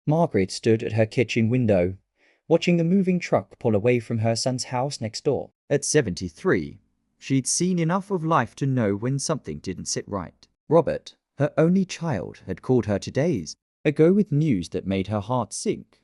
Margaret stood at her kitchen window, watching the moving truck pull away from her son's house next door. At 73, she'd seen enough of life to know when something didn't sit right. Robert, her only child, had called her 2 days ago with news that made her heart sink.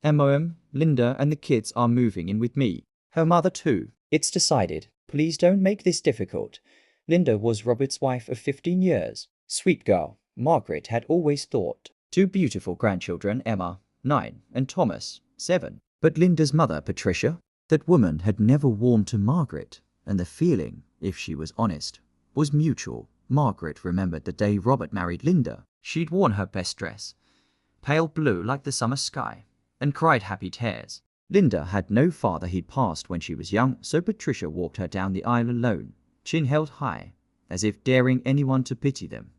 "Mom, Linda and the kids are moving in with me. Her mother too. It's decided. Please don't make this difficult." Linda was Robert's wife of 15 years. Sweet girl, Margaret had always thought. 2 beautiful grandchildren, Emma, 9, and Thomas, 7. But Linda's mother, Patricia, that woman had never warmed to Margaret, and the feeling, if she was honest, was mutual. Margaret remembered the day Robert married Linda. She'd worn her best dress, pale blue like the summer sky, and cried happy tears. Linda had no father. He'd passed when she was young, so Patricia walked her down the aisle alone, chin held high, as if daring anyone to pity them.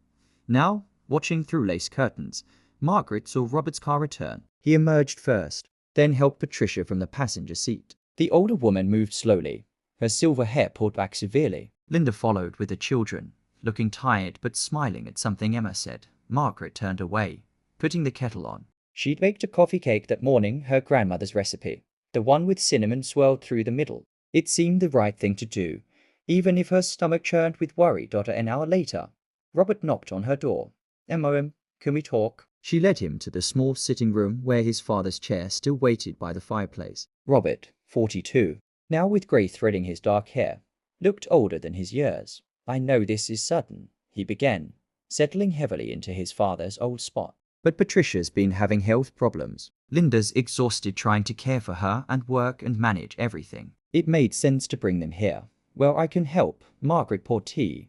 Now, watching through lace curtains, Margaret saw Robert's car return. He emerged first, then helped Patricia from the passenger seat. The older woman moved slowly, her silver hair pulled back severely. Linda followed with the children, looking tired but smiling at something Emma said. Margaret turned away, putting the kettle on. She'd baked a coffee cake that morning, her grandmother's recipe, the one with cinnamon swirled through the middle. It seemed the right thing to do, even if her stomach churned with worry. An hour later, Robert knocked on her door. "Mom, can we talk?" She led him to the small sitting room where his father's chair still waited by the fireplace. Robert, 42, now with grey threading his dark hair, looked older than his years. "I know this is sudden," he began, settling heavily into his father's old spot. "But Patricia's been having health problems. Linda's exhausted trying to care for her and work and manage everything. It made sense to bring them here. Well, I can help." Margaret poured tea,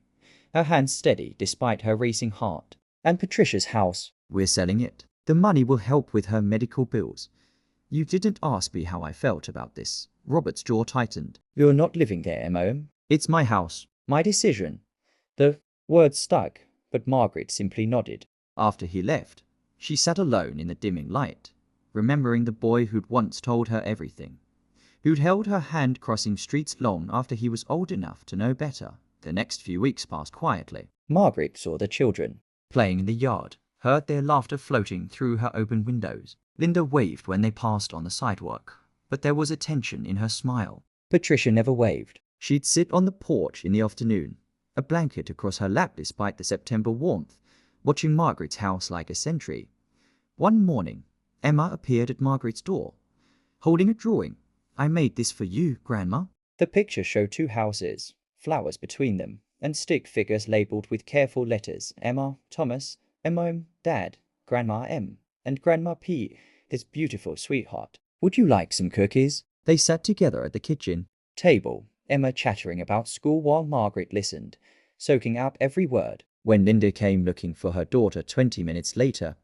her hands steady despite her racing heart. "And Patricia's house? We're selling it. The money will help with her medical bills." "You didn't ask me how I felt about this." Robert's jaw tightened. "You're not living there, Mom. It's my house, my decision." The words stuck, but Margaret simply nodded. After he left, she sat alone in the dimming light, remembering the boy who'd once told her everything, who'd held her hand crossing streets long after he was old enough to know better. The next few weeks passed quietly. Margaret saw the children playing in the yard, heard their laughter floating through her open windows. Linda waved when they passed on the sidewalk, but there was a tension in her smile. Patricia never waved. She'd sit on the porch in the afternoon, a blanket across her lap despite the September warmth, watching Margaret's house like a sentry. One morning, Emma appeared at Margaret's door, holding a drawing. "I made this for you, Grandma." The picture showed 2 houses, flowers between them, and stick figures labeled with careful letters: Emma, Thomas, Mom, Dad, Grandma M, and Grandma P. "This beautiful sweetheart. Would you like some cookies?" They sat together at the kitchen table, Emma chattering about school while Margaret listened, soaking up every word. When Linda came looking for her daughter 20 minutes later,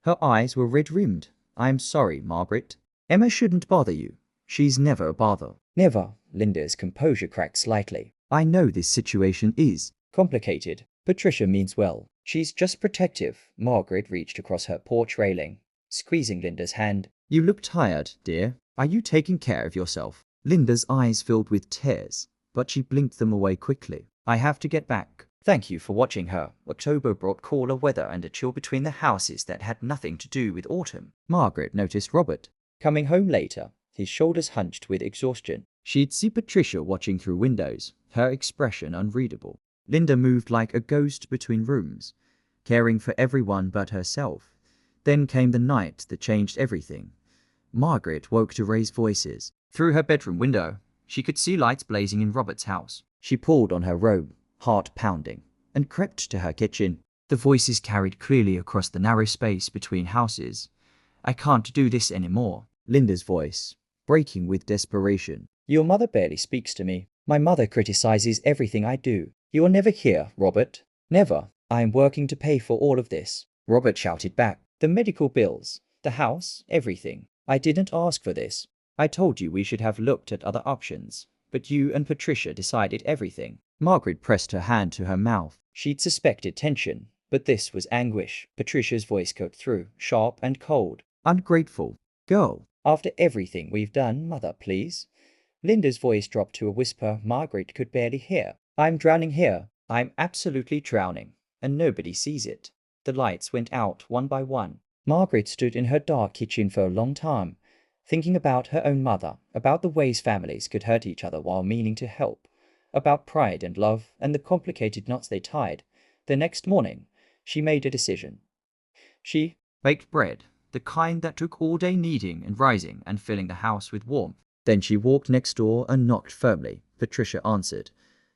her eyes were red-rimmed. "I'm sorry, Margaret. Emma shouldn't bother you. She's never a bother." "Never." Linda's composure cracked slightly. "I know this situation is complicated. Patricia means well. She's just protective." Margaret reached across her porch railing, squeezing Linda's hand. "You look tired, dear. Are you taking care of yourself?" Linda's eyes filled with tears, but she blinked them away quickly. "I have to get back. Thank you for watching her." October brought cooler weather and a chill between the houses that had nothing to do with autumn. Margaret noticed Robert coming home later, his shoulders hunched with exhaustion. She'd see Patricia watching through windows, her expression unreadable. Linda moved like a ghost between rooms, caring for everyone but herself. Then came the night that changed everything. Margaret woke to raised voices. Through her bedroom window, she could see lights blazing in Robert's house. She pulled on her robe, heart pounding, and crept to her kitchen. The voices carried clearly across the narrow space between houses. "I can't do this anymore." Linda's voice, breaking with desperation. "Your mother barely speaks to me. My mother criticizes everything I do. You're never here, Robert. Never. I am working to pay for all of this." Robert shouted back. "The medical bills, the house, everything. I didn't ask for this. I told you we should have looked at other options, but you and Patricia decided everything." Margaret pressed her hand to her mouth. She'd suspected tension, but this was anguish. Patricia's voice cut through, sharp and cold. "Ungrateful girl. After everything we've done, Mother, please." Linda's voice dropped to a whisper Margaret could barely hear. "I'm drowning here. I'm absolutely drowning, and nobody sees it." The lights went out one by one. Margaret stood in her dark kitchen for a long time, thinking about her own mother, about the ways families could hurt each other while meaning to help, about pride and love and the complicated knots they tied. The next morning, she made a decision. She baked bread, the kind that took all day kneading and rising and filling the house with warmth. Then she walked next door and knocked firmly. Patricia answered,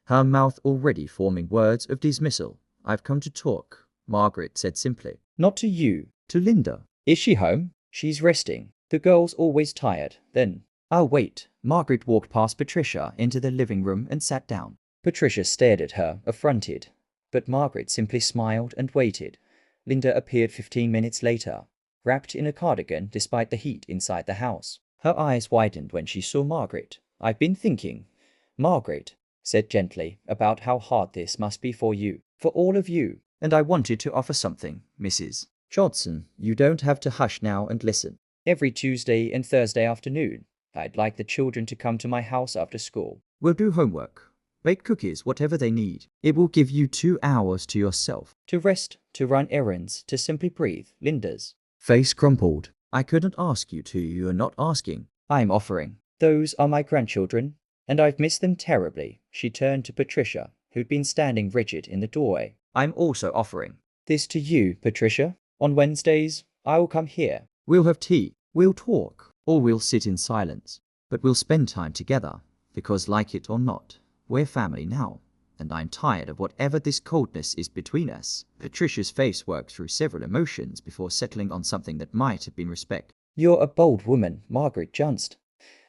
her mouth already forming words of dismissal. I've come to talk, Margaret said simply. Not to you, to Linda. Is she home? She's resting. The girl's always tired. Then, I'll wait. Margaret walked past Patricia into the living room and sat down. Patricia stared at her, affronted. But Margaret simply smiled and waited. Linda appeared 15 minutes later, wrapped in a cardigan despite the heat inside the house. Her eyes widened when she saw Margaret. I've been thinking, Margaret said gently, about how hard this must be for you, for all of you. And I wanted to offer something, Mrs. Johnson. You don't have to hush now and listen. Every Tuesday and Thursday afternoon, I'd like the children to come to my house after school. We'll do homework, bake cookies, whatever they need. It will give you 2 hours to yourself, to rest, to run errands, to simply breathe. Linda's face crumpled. I couldn't ask you to. You're not asking. I'm offering. Those are my grandchildren, and I've missed them terribly. She turned to Patricia, who'd been standing rigid in the doorway. I'm also offering this to you, Patricia. On Wednesdays, I will come here. We'll have tea. We'll talk. Or we'll sit in silence. But we'll spend time together. Because like it or not, we're family now. And I'm tired of whatever this coldness is between us. Patricia's face worked through several emotions before settling on something that might have been respect. You're a bold woman, Margaret jounced.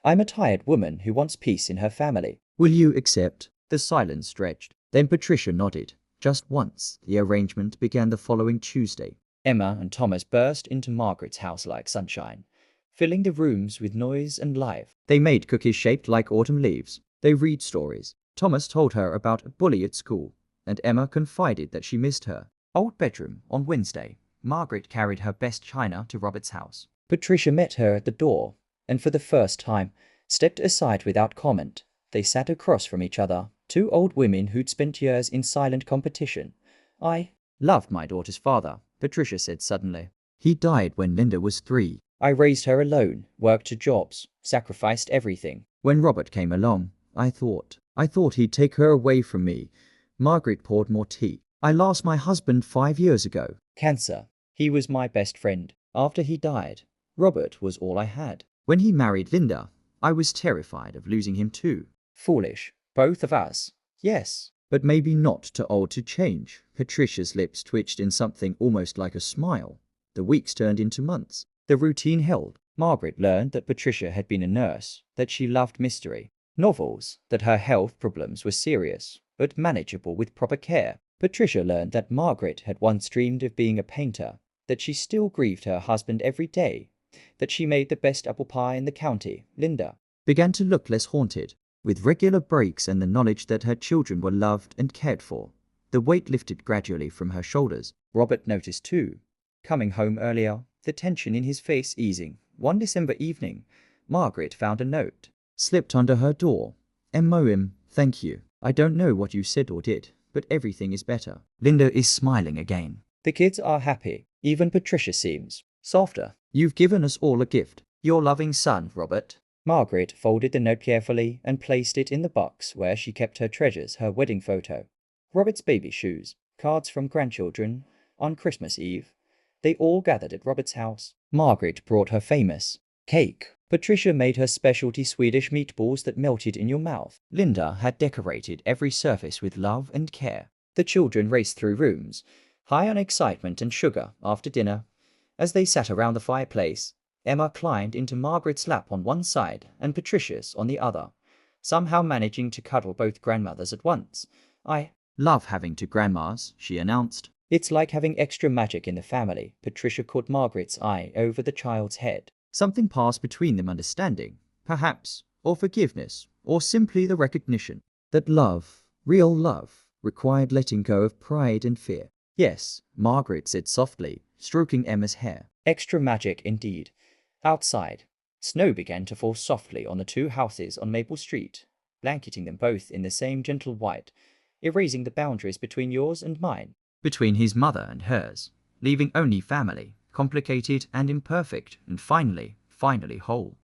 I'm a tired woman who wants peace in her family. Will you accept? The silence stretched. Then Patricia nodded. Just once. The arrangement began the following Tuesday. Emma and Thomas burst into Margaret's house like sunshine, filling the rooms with noise and life. They made cookies shaped like autumn leaves. They read stories. Thomas told her about a bully at school, and Emma confided that she missed her old bedroom. On Wednesday, Margaret carried her best china to Robert's house. Patricia met her at the door, and for the first time, stepped aside without comment. They sat across from each other, two old women who'd spent years in silent competition. I loved my daughter's father, Patricia said suddenly. He died when Linda was 3. I raised her alone, worked 2 jobs, sacrificed everything. When Robert came along, I thought he'd take her away from me. Margaret poured more tea. I lost my husband 5 years ago. Cancer. He was my best friend. After he died, Robert was all I had. When he married Linda, I was terrified of losing him too. Foolish. Both of us. Yes. But maybe not too old to change. Patricia's lips twitched in something almost like a smile. The weeks turned into months. The routine held. Margaret learned that Patricia had been a nurse, that she loved mystery, novels, that her health problems were serious, but manageable with proper care. Patricia learned that Margaret had once dreamed of being a painter, that she still grieved her husband every day, that she made the best apple pie in the county. Linda began to look less haunted, with regular breaks and the knowledge that her children were loved and cared for. The weight lifted gradually from her shoulders. Robert noticed too, coming home earlier, the tension in his face easing. One December evening, Margaret found a note slipped under her door. M.O.M. Thank you. I don't know what you said or did, but everything is better. Linda is smiling again. The kids are happy. Even Patricia seems softer. You've given us all a gift. Your loving son, Robert. Margaret folded the note carefully and placed it in the box where she kept her treasures, her wedding photo, Robert's baby shoes, cards from grandchildren. On Christmas Eve, they all gathered at Robert's house. Margaret brought her famous cake. Patricia made her specialty Swedish meatballs that melted in your mouth. Linda had decorated every surface with love and care. The children raced through rooms, high on excitement and sugar. After dinner, as they sat around the fireplace, Emma climbed into Margaret's lap on one side and Patricia's on the other, somehow managing to cuddle both grandmothers at once. I love having 2 grandmas, she announced. It's like having extra magic in the family. Patricia caught Margaret's eye over the child's head. Something passed between them, understanding, perhaps, or forgiveness, or simply the recognition that love, real love, required letting go of pride and fear. Yes, Margaret said softly, stroking Emma's hair. Extra magic indeed. Outside, snow began to fall softly on the 2 houses on Maple Street, blanketing them both in the same gentle white, erasing the boundaries between yours and mine, between his mother and hers, leaving only family, complicated and imperfect, and finally whole.